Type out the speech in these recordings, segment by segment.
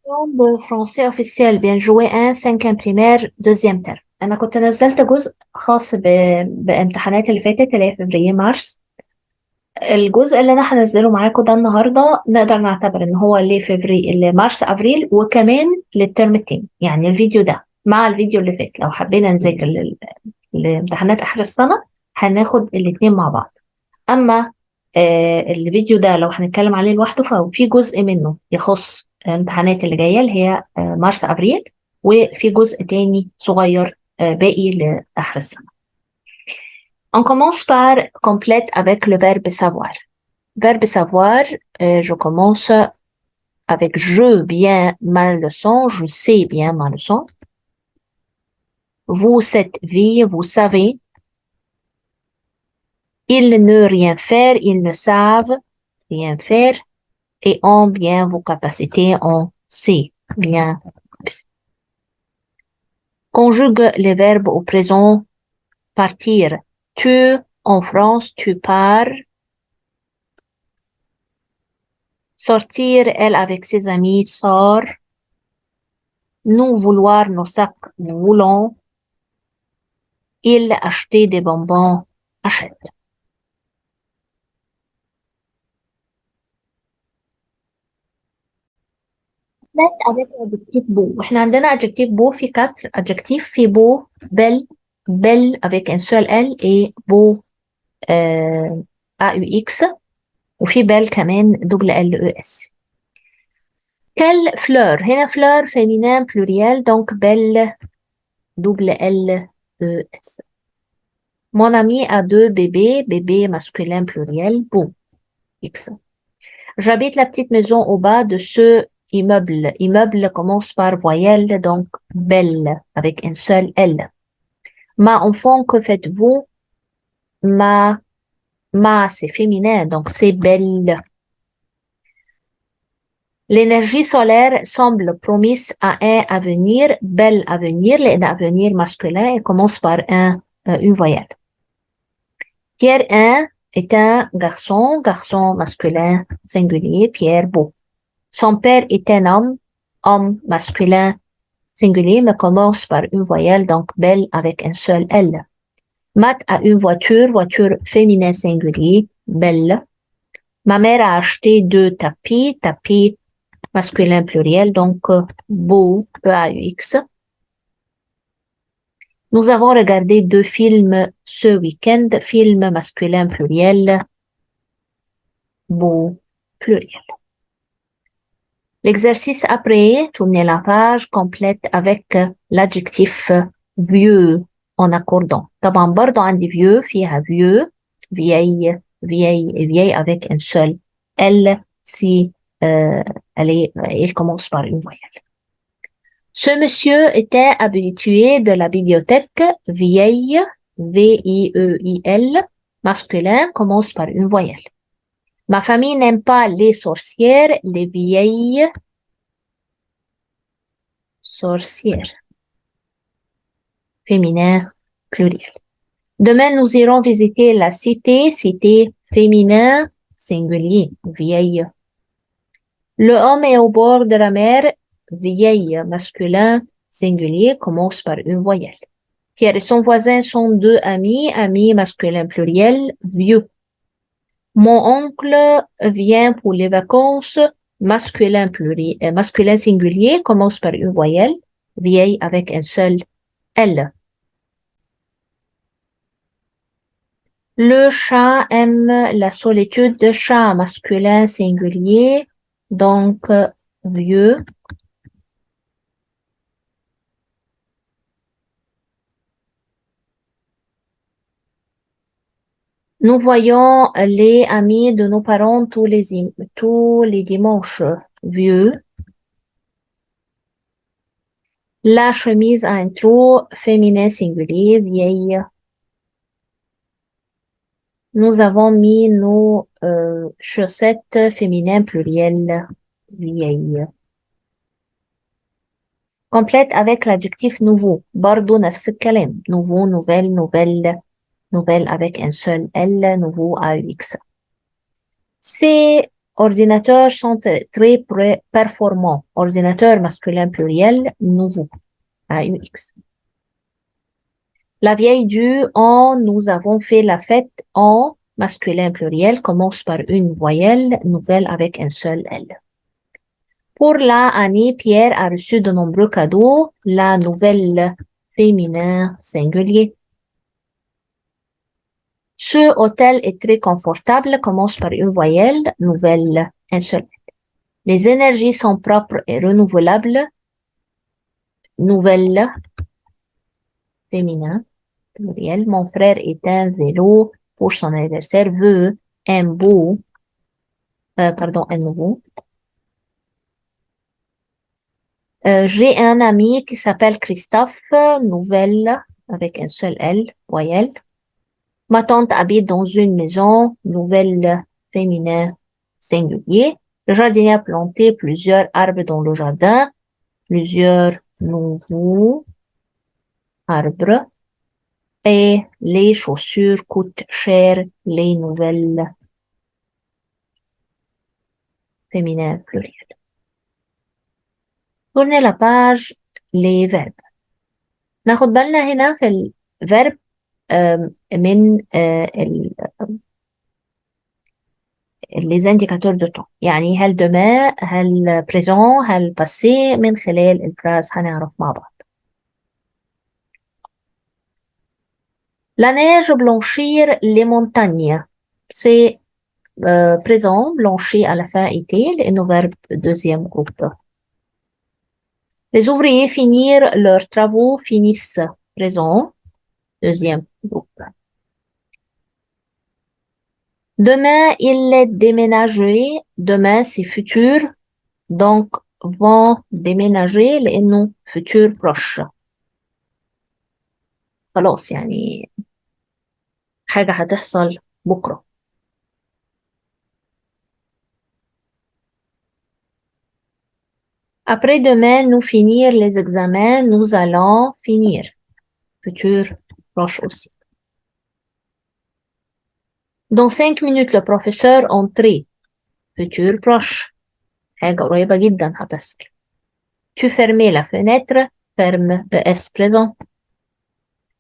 de français officiel bien joué 1 cinquième primaire deuxième terme. انا كنت نزلت جزء خاص بامتحانات اللي فاتت اللي هي فبراير مارس. الجزء اللي انا هنزله معاكم ده النهارده نقدر نعتبر ان هو لمارس افريل وكمان للترم التاني، يعني الفيديو ده مع الفيديو اللي فات لو حبينا نذاكر لامتحانات اخر السنه هناخد الاتنين مع بعض. اما الفيديو ده لو هنتكلم عليه لوحده ففي جزء منه يخص الامتحانات اللي جايه اللي هي مارس افريل، وفي جزء تاني صغير باقي لاخر السنه. On commence par complète avec le verbe savoir. Verbe savoir, je commence avec je bien ma leçon, je sais bien ma leçon. Vous, cette vie, vous savez. Ils ne rien faire, ils ne savent rien faire. Et ont bien vos capacités, on sait bien. Conjugue les verbes au présent partir. Tu, en France, tu pars. Sortir, elle avec ses amis, sort. Nous vouloir nos sacs, nous voulons. Il acheter des bonbons, achète. Complète avec l'adjectif beau. واحنا عندنا adjectif beau في 4 adjectifs في beau, belle, belle avec un seul L et beau AUX وفي belle كمان double LES. Quelle fleur? هنا fleur féminin pluriel donc belle double LES. Mon ami a 2 bébés, bébé masculin pluriel, beau X. J'habite la petite maison au bas de ce immeuble. Immeuble commence par voyelle, donc belle, avec un seul L. Ma enfant, que faites-vous? Ma, c'est féminin, donc c'est belle. L'énergie solaire semble promise à un avenir, bel avenir, l'avenir masculin, et commence par une voyelle. Pierre 1 est un garçon, garçon masculin singulier, Pierre beau. Son père est un homme masculin singulier, mais commence par une voyelle, donc belle avec un seul L. Matt a une voiture, voiture féminin singulier, belle. Ma mère a acheté 2 tapis, tapis masculin pluriel, donc beau, E-A-U-X. Nous avons regardé 2 films ce week-end, film masculin pluriel, beau, pluriel. L'exercice après, tournez la page complète avec l'adjectif vieux en accordant. طبعا برضو عندي vieux فيها vieux, vieille, vieille et vieille avec un seul L si elle commence par une voyelle. Ce monsieur était habitué de la bibliothèque vieille, V-I-E-I-L, masculin, commence par une voyelle. Ma famille n'aime pas les sorcières, les vieilles sorcières. Féminin, pluriel. Demain, nous irons visiter la cité, cité féminin, singulier, vieille. Le homme est au bord de la mer, vieille, masculin, singulier, commence par une voyelle. Pierre et son voisin sont 2 amis, amis masculin pluriel, vieux. Mon oncle vient pour les vacances, masculin pluriel, masculin singulier, commence par une voyelle, vieille avec un seul L. Le chat aime la solitude, chat masculin singulier, donc vieux. Nous voyons les amis de nos parents tous les dimanches, vieux. La chemise a un trou, féminin singulier, vieille. Nous avons mis nos chaussettes féminin pluriel, vieille. Complète avec l'adjectif nouveau. برضو نفس الكلام. Nouveau, nouvelle, nouvelle, nouvelle avec un seul L, nouveau AUX. C'est Ordinateurs sont très performants. Ordinateur masculin pluriel, nouveau. AUX. La vieille du en nous avons fait la fête en masculin pluriel commence par une voyelle nouvelle avec un seul L. Pour la année, Pierre a reçu de nombreux cadeaux. La nouvelle féminin singulier. Ce hôtel est très confortable commence par une voyelle nouvelle un seul L. Les énergies sont propres et renouvelables. Nouvelle féminin pluriel. Mon frère est un vélo pour son anniversaire. Veut un beau, un nouveau. J'ai un ami qui s'appelle Christophe, nouvelle avec un seul L, voyelle. Ma tante habite dans une maison, nouvelle féminin singulier. Le jardinier a planté plusieurs arbres dans le jardin, plusieurs nouveaux arbres. Et les chaussures coûtent cher, les nouvelles féminin pluriel. Tournez la page, les verbes. ناخد بالنا هنا في الverb من les indicateurs de temps يعني هل demain هل présent هل passé من خلال الفراز هنعرف مع بعض. La neige blanchir les montagnes c'est présent blanchi à la fin été لأنه verbe deuxième groupe. Les ouvriers finir leurs travaux finissent présent deuxième groupe. Demain, il est déménagé. Demain, c'est futur. Donc, vont déménager لأنه futur proche. خلاص يعني حاجة هتحصل بكرة. Après-demain, nous finir les examens. Nous allons finir. Futur proche aussi. Dans 5 minutes, le professeur entrer. Futur proche. حاجة قريبة جدا هتحصل. Tu fermais la fenêtre. Ferme ES présent.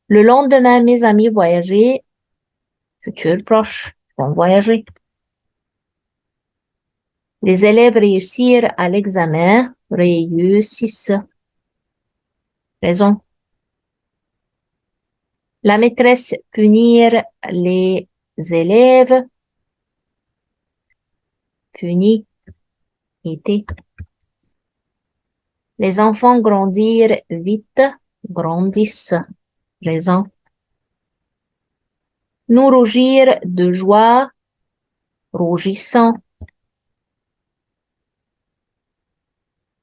Le lendemain, mes amis voyager. Futur proche. Vont voyager. Les élèves réussir à l'examen. Réussissent. Raison. La maîtresse punir les élèves. Punit. Été. Les enfants grandir vite. Grandissent. Raison. Nous rougir de joie. Rougissant.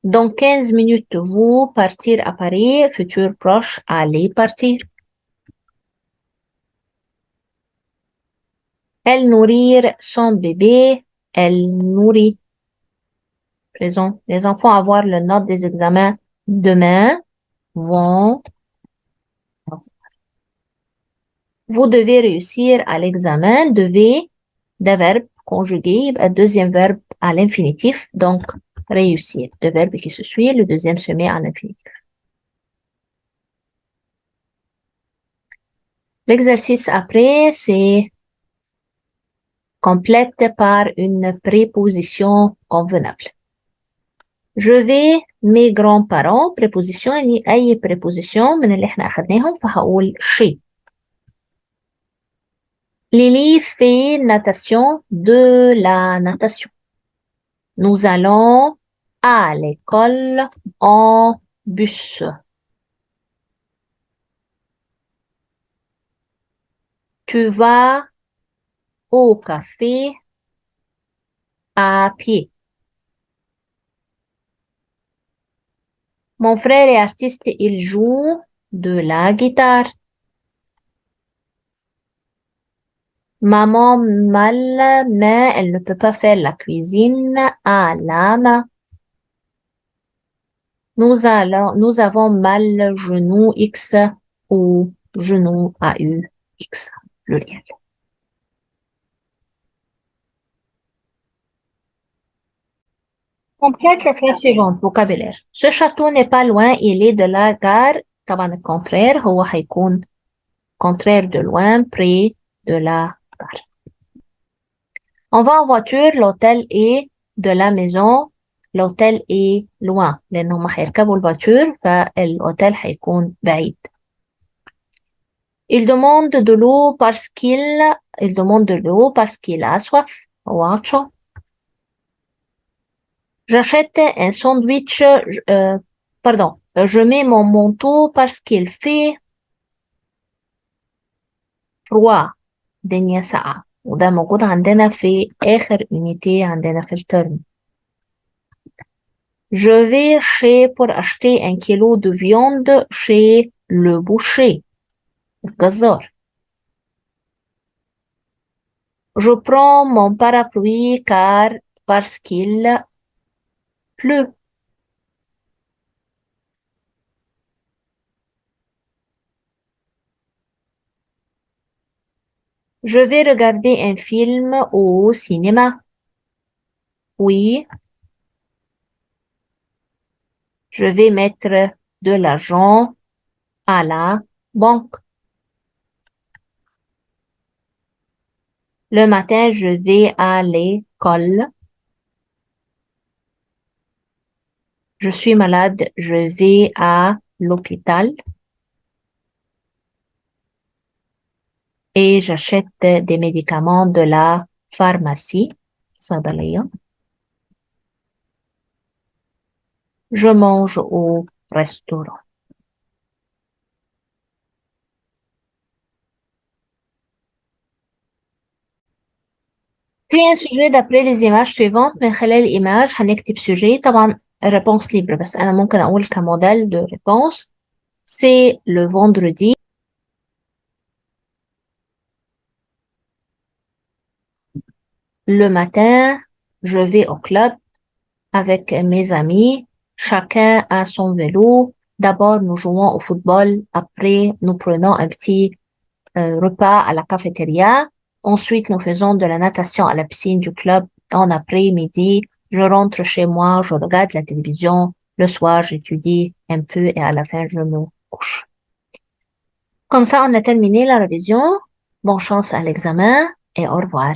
Dans 15 minutes, vous partir à Paris. Futur proche, aller partir. Elle nourrir son bébé. Elle nourrit. Présent. Les enfants avoir le note des examens demain. Vont. Vous devez réussir à l'examen. Devez. Des verbes conjugués. Deuxième verbe à l'infinitif. Donc, réussir. Deux verbes qui se suivent. Le deuxième se met à l'infinitif. L'exercice après, c'est complète par une préposition convenable. Je vais mes grands-parents préposition يعني أي préposition من اللي احنا أخدناهم فهقول chez. Lily fait natation de la natation. Nous allons à l'école en bus. Tu vas au café à pied. Mon frère est artiste, il joue de la guitare. Maman mal, mais elle ne peut pas faire la cuisine à la main. Nous avons mal genou X ou genou AU X pluriel. Complète les phrases suivantes. Vocabulaire. Ce château n'est pas loin, il est de la gare. طبعا الcontraire هو هيكون contraire de loin, près de la gare. On va en voiture, l'hôtel est de la maison, l'hôtel est loin لأنهم هيركبوا الفاتور فالهوتيل هيكون بعيد. Il demande de l'eau parce il demande de l'eau parce qu'il a soif. هو عطشان. J'achète un sandwich, pardon, je mets mon manteau parce qu'il fait froid. الدنيا ساقعة وده موجود عندنا في آخر unité عندنا في الترم. Je vais pour acheter un kilo de viande chez le boucher. الجزار. Je prends mon parapluie parce qu'il pleut. Je vais regarder un film au cinéma. Oui. Je vais mettre de l'argent à la banque. Le matin, je vais à l'école. Je suis malade, je vais à l'hôpital. Et j'achète des médicaments de la pharmacie. صيدلية. Je mange au restaurant. في un sujet d'après les images suivantes من خلال الإيماج هنكتب sujet طبعا réponse libre بس أنا ممكن أقول كموديل de réponse c'est le vendredi. Le matin, je vais au club avec mes amis. Chacun a son vélo. D'abord, nous jouons au football. Après, nous prenons un petit repas à la cafétéria. Ensuite, nous faisons de la natation à la piscine du club en après-midi. Je rentre chez moi, je regarde la télévision. Le soir, j'étudie un peu et à la fin, je me couche. Comme ça, on a terminé la révision. Bonne chance à l'examen et au revoir.